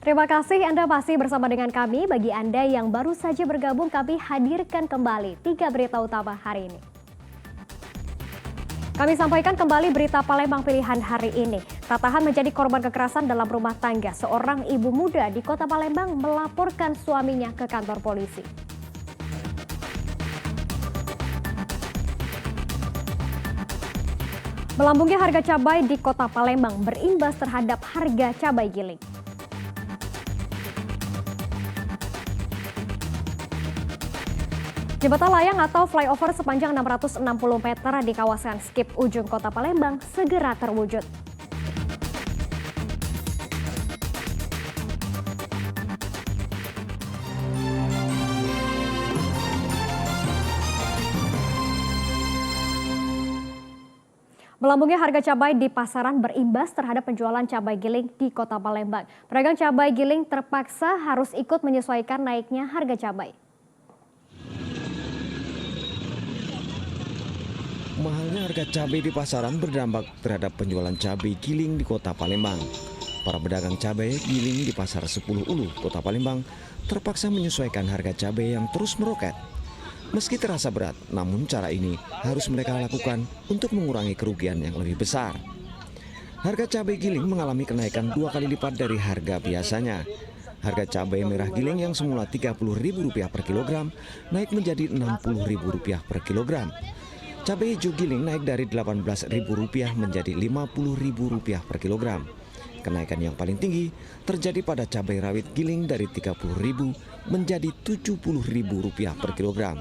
Terima kasih Anda masih bersama dengan kami. Bagi Anda yang baru saja bergabung, kami hadirkan kembali 3 berita utama hari ini. Kami sampaikan kembali berita Palembang pilihan hari ini. Tak tahan menjadi korban kekerasan dalam rumah tangga, seorang ibu muda di Kota Palembang melaporkan suaminya ke kantor polisi. Melambungnya harga cabai di Kota Palembang berimbas terhadap harga cabai giling. Jembatan layang atau flyover sepanjang 660 meter di kawasan Skip ujung Kota Palembang segera terwujud. Melambungnya harga cabai di pasaran berimbas terhadap penjualan cabai giling di Kota Palembang. Pedagang cabai giling terpaksa harus ikut menyesuaikan naiknya harga cabai. Mahalnya harga cabai di pasaran berdampak terhadap penjualan cabai giling di Kota Palembang. Para pedagang cabai giling di Pasar 10 Ulu, Kota Palembang terpaksa menyesuaikan harga cabai yang terus meroket. Meski terasa berat, namun cara ini harus mereka lakukan untuk mengurangi kerugian yang lebih besar. Harga cabai giling mengalami kenaikan 2 kali lipat dari harga biasanya. Harga cabai merah giling yang semula Rp30.000 per kilogram naik menjadi Rp60.000 per kilogram. Cabai hijau giling naik dari Rp18.000 menjadi Rp50.000 per kilogram. Kenaikan yang paling tinggi terjadi pada cabai rawit giling dari Rp30.000 menjadi Rp70.000 per kilogram.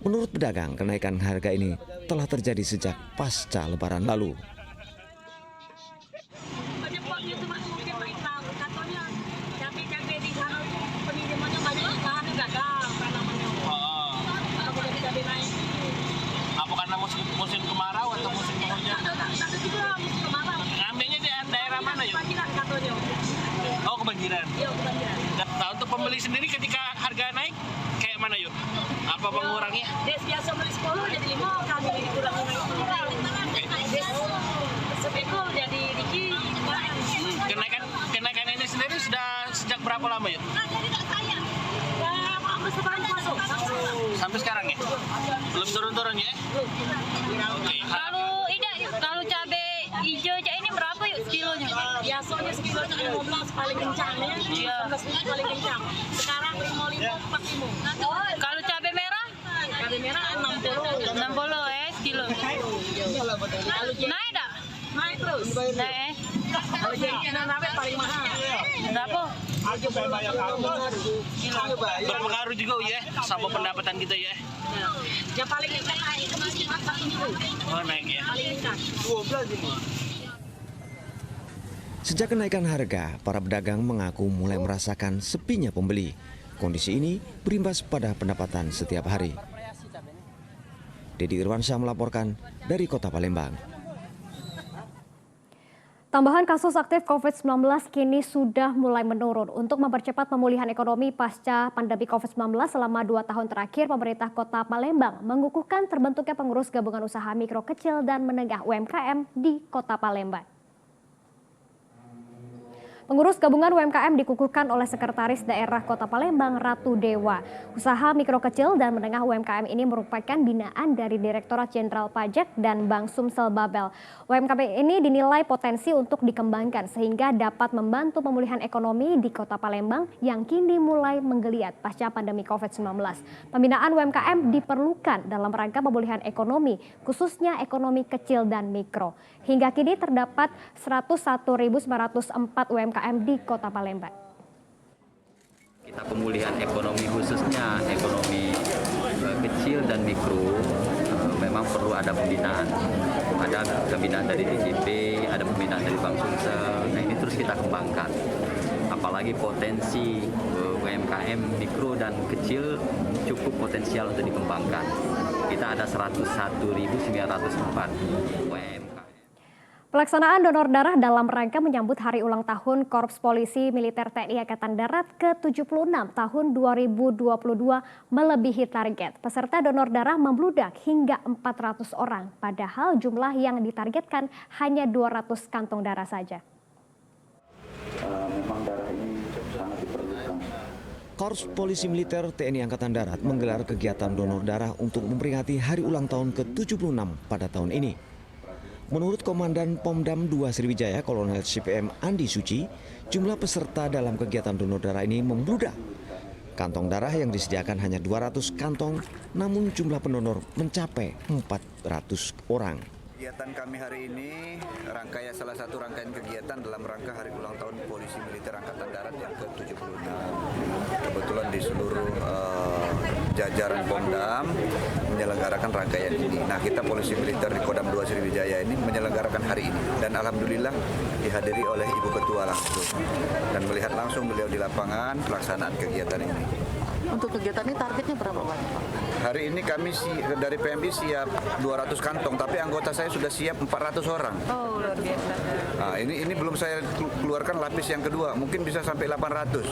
Menurut pedagang, kenaikan harga ini telah terjadi sejak pasca Lebaran lalu. Karena musim kemarau atau musim penghujan? Ngambilnya di daerah mana yuk? Oh, kebanjiran. Nah, untuk pembeli sendiri ketika harga naik kayak mana yuk? Apa mengurangnya? Biasa beli 10 jadi 5, kami dikurangi 10. Sepikul jadi dikit. Kenaikan ini sendiri sudah sejak berapa lama yuk? Sampai sekarang ya? Belum turun-turun ya? Kalau cabai hijau ini berapa yuk kilonya? Biasanya sekilonya 15 paling kencangnya. Iya. Paling kencang. Sekarang 55 40. Kalau cabai merah? Cabai merah 60. 60 kilo. Naik tak? Naik terus. Naik. Kalau jadi naik paling mahal. Berapa? Berpengaruh juga ya sama pendapatan kita ya? Yang paling kencang itu masih 40. Oh, naik ya? Paling kencang. 12 ini. Sejak kenaikan harga, para pedagang mengaku mulai merasakan sepinya pembeli. Kondisi ini berimbas pada pendapatan setiap hari. Dedi Irwansyah melaporkan dari Kota Palembang. Tambahan kasus aktif COVID-19 kini sudah mulai menurun. Untuk mempercepat pemulihan ekonomi pasca pandemi COVID-19 selama 2 tahun terakhir, pemerintah Kota Palembang mengukuhkan terbentuknya pengurus gabungan usaha mikro kecil dan menengah UMKM di Kota Palembang. Pengurus gabungan UMKM dikukuhkan oleh Sekretaris Daerah Kota Palembang, Ratu Dewa. Usaha mikro kecil dan menengah UMKM ini merupakan binaan dari Direktorat Jenderal Pajak dan Bank Sumsel Babel. UMKM ini dinilai potensi untuk dikembangkan sehingga dapat membantu pemulihan ekonomi di Kota Palembang yang kini mulai menggeliat pasca pandemi COVID-19. Pembinaan UMKM diperlukan dalam rangka pemulihan ekonomi, khususnya ekonomi kecil dan mikro. Hingga kini terdapat 101.904 UMKM di Kota Palembang. Kita pemulihan ekonomi khususnya ekonomi kecil dan mikro memang perlu ada pembinaan. Ada pembinaan dari DJP, ada pembinaan dari Bank Sumsel. Nah, ini terus kita kembangkan. Apalagi potensi UMKM mikro dan kecil cukup potensial untuk dikembangkan. Kita ada 101.904 UMKM. Pelaksanaan donor darah dalam rangka menyambut hari ulang tahun Korps Polisi Militer TNI Angkatan Darat ke-76 tahun 2022 melebihi target. Peserta donor darah membludak hingga 400 orang, padahal jumlah yang ditargetkan hanya 200 kantong darah saja. Memang darah ini Korps Polisi Militer TNI Angkatan Darat menggelar kegiatan donor darah untuk memperingati hari ulang tahun ke-76 pada tahun ini. Menurut Komandan Pomdam 2 Sriwijaya, Kolonel CPM Andi Suci, jumlah peserta dalam kegiatan donor darah ini membludak. Kantong darah yang disediakan hanya 200 kantong, namun jumlah pendonor mencapai 400 orang. Kegiatan kami hari ini salah satu rangkaian kegiatan dalam rangka hari ulang tahun Polisi Militer Angkatan Darat yang ke-76. Kebetulan di seluruh jajaran Pomdam menyelenggarakan rangkaian ini. Nah, kita Polisi Militer di Kodam 2 Sriwijaya ini menyelenggarakan hari ini. Dan alhamdulillah dihadiri oleh Ibu Ketua langsung. Dan melihat langsung beliau di lapangan pelaksanaan kegiatan ini. Untuk kegiatan ini targetnya berapa banyak, Pak? Hari ini kami dari PMI siap 200 kantong, tapi anggota saya sudah siap 400 orang. Oh, luar biasa. Nah, ini belum saya keluarkan lapis yang kedua, mungkin bisa sampai 800.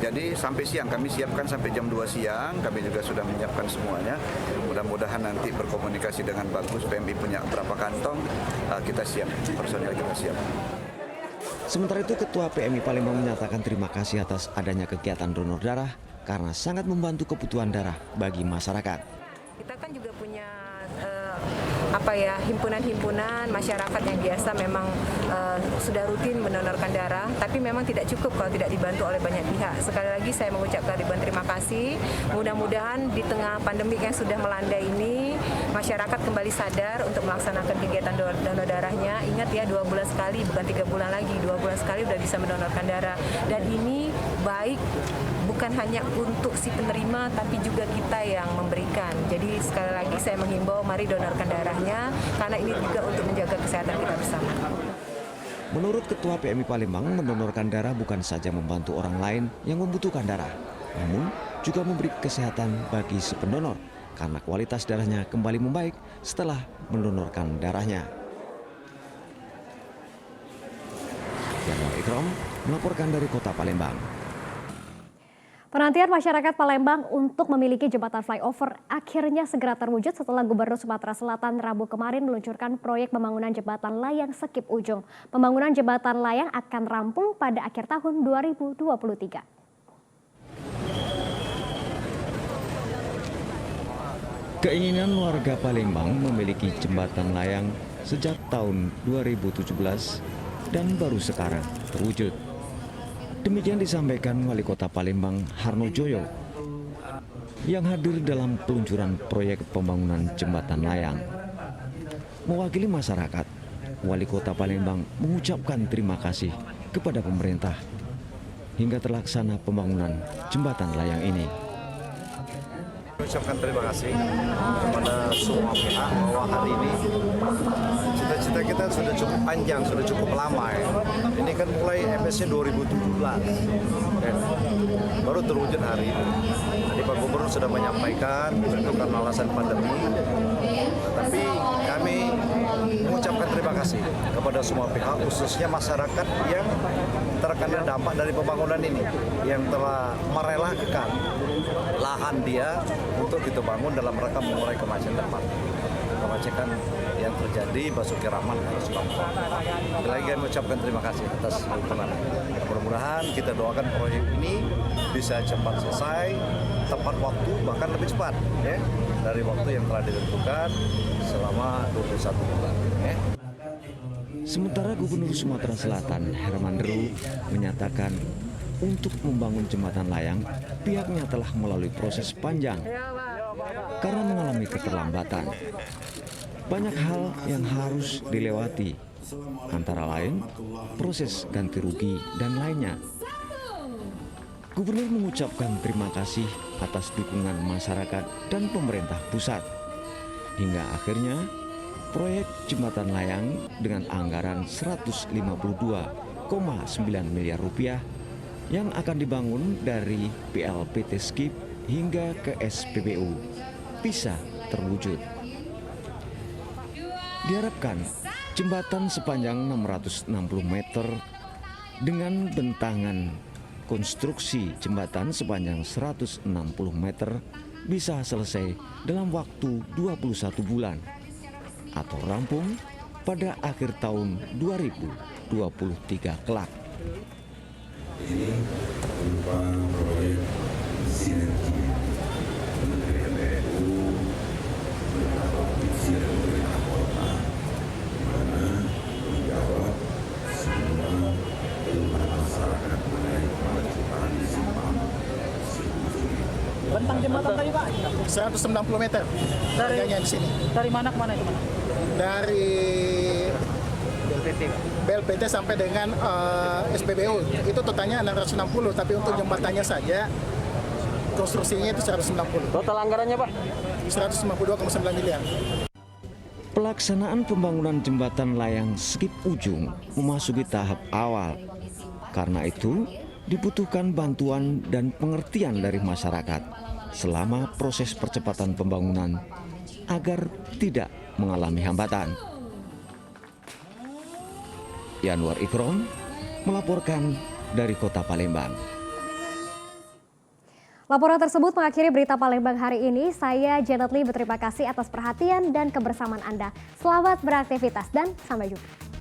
Jadi sampai siang, kami siapkan sampai jam 2 siang, kami juga sudah menyiapkan semuanya. Mudah-mudahan nanti berkomunikasi dengan bagus, PMI punya berapa kantong, kita siap, personil kita siap. Sementara itu, Ketua PMI Palembang menyatakan terima kasih atas adanya kegiatan donor darah karena sangat membantu kebutuhan darah bagi masyarakat. Kita kan juga punya himpunan-himpunan masyarakat yang biasa memang sudah rutin mendonorkan darah, tapi memang tidak cukup kalau tidak dibantu oleh banyak pihak. Sekali lagi saya mengucapkan ribuan terima kasih. Mudah-mudahan di tengah pandemi yang sudah melanda ini, masyarakat kembali sadar untuk melaksanakan kegiatan donor darahnya. Ingat ya, 2 bulan sekali, bukan 3 bulan lagi, 2 bulan sekali sudah bisa mendonorkan darah. Dan ini baik bukan hanya untuk si penerima, tapi juga kita yang memberikan. Jadi sekali lagi saya menghimbau, mari donorkan darahnya, karena ini juga untuk menjaga kesehatan kita bersama. Menurut Ketua PMI Palembang, mendonorkan darah bukan saja membantu orang lain yang membutuhkan darah, namun juga memberi kesehatan bagi si pendonor, karena kualitas darahnya kembali membaik setelah mendonorkan darahnya. Yanwar Ikram melaporkan dari Kota Palembang. Penantian masyarakat Palembang untuk memiliki jembatan flyover akhirnya segera terwujud setelah Gubernur Sumatera Selatan Rabu kemarin meluncurkan proyek pembangunan jembatan layang Sekip Ujung. Pembangunan jembatan layang akan rampung pada akhir tahun 2023. Keinginan warga Palembang memiliki jembatan layang sejak tahun 2017 dan baru sekarang terwujud. Demikian disampaikan Wali Kota Palembang Harno Joyo yang hadir dalam peluncuran proyek pembangunan jembatan layang. Mewakili masyarakat, Wali Kota Palembang mengucapkan terima kasih kepada pemerintah hingga terlaksana pembangunan jembatan layang ini. Mengucapkan terima kasih kepada semua pihak bahwa hari ini cita-cita kita sudah cukup panjang, sudah cukup lama ya. Ini kan mulai MS-nya 2017, baru terwujud hari ini. Tadi Pak Gubernur sudah menyampaikan itu karena alasan pandemi, tapi kami mengucapkan terima kasih kepada semua pihak, khususnya masyarakat yang terkena dampak dari pembangunan ini, yang telah merelakan lahan dia untuk kita bangun dalam rangka mengurai kemacetan yang terjadi Basuki Rahman harus bangun. Lagi kami mengucapkan terima kasih atas dukungan. Mudah-mudahan kita doakan proyek ini bisa cepat selesai, tepat waktu, bahkan lebih cepat ya, dari waktu yang telah ditentukan selama 21 bulan. Ya. Sementara Gubernur Sumatera Selatan Herman Deru menyatakan untuk membangun jembatan layang, pihaknya telah melalui proses panjang karena mengalami keterlambatan. Banyak hal yang harus dilewati, antara lain proses ganti rugi dan lainnya. Gubernur mengucapkan terima kasih atas dukungan masyarakat dan pemerintah pusat. Hingga akhirnya proyek jembatan layang dengan anggaran 152,9 miliar rupiah yang akan dibangun dari PLPT Skip hingga ke SPBU bisa terwujud. Diharapkan jembatan sepanjang 660 meter dengan bentangan konstruksi jembatan sepanjang 160 meter bisa selesai dalam waktu 21 bulan atau rampung pada akhir tahun 2023 kelak. Ini berupa proyek sinergi Kementerian PU, beberapa provinsi dan pemerintah kota, di mana menjawab semua keluhan masyarakat mengenai kemacetan di Simpang Sipujuri. Bentang jembatan tadi Pak? 190 meter harganya di sini. Dari mana ke mana itu Pak? Dari BLPT sampai dengan SPBU itu totalnya 660, tapi untuk jembatannya saja konstruksinya itu 190. Total anggarannya Pak? 152,9 miliar. Pelaksanaan pembangunan jembatan layang Skip Ujung memasuki tahap awal. Karena itu, dibutuhkan bantuan dan pengertian dari masyarakat selama proses percepatan pembangunan agar tidak mengalami hambatan. Yanwar Ikron melaporkan dari Kota Palembang. Laporan tersebut mengakhiri berita Palembang hari ini. Saya Janet Lee berterima kasih atas perhatian dan kebersamaan Anda. Selamat beraktivitas dan sampai jumpa.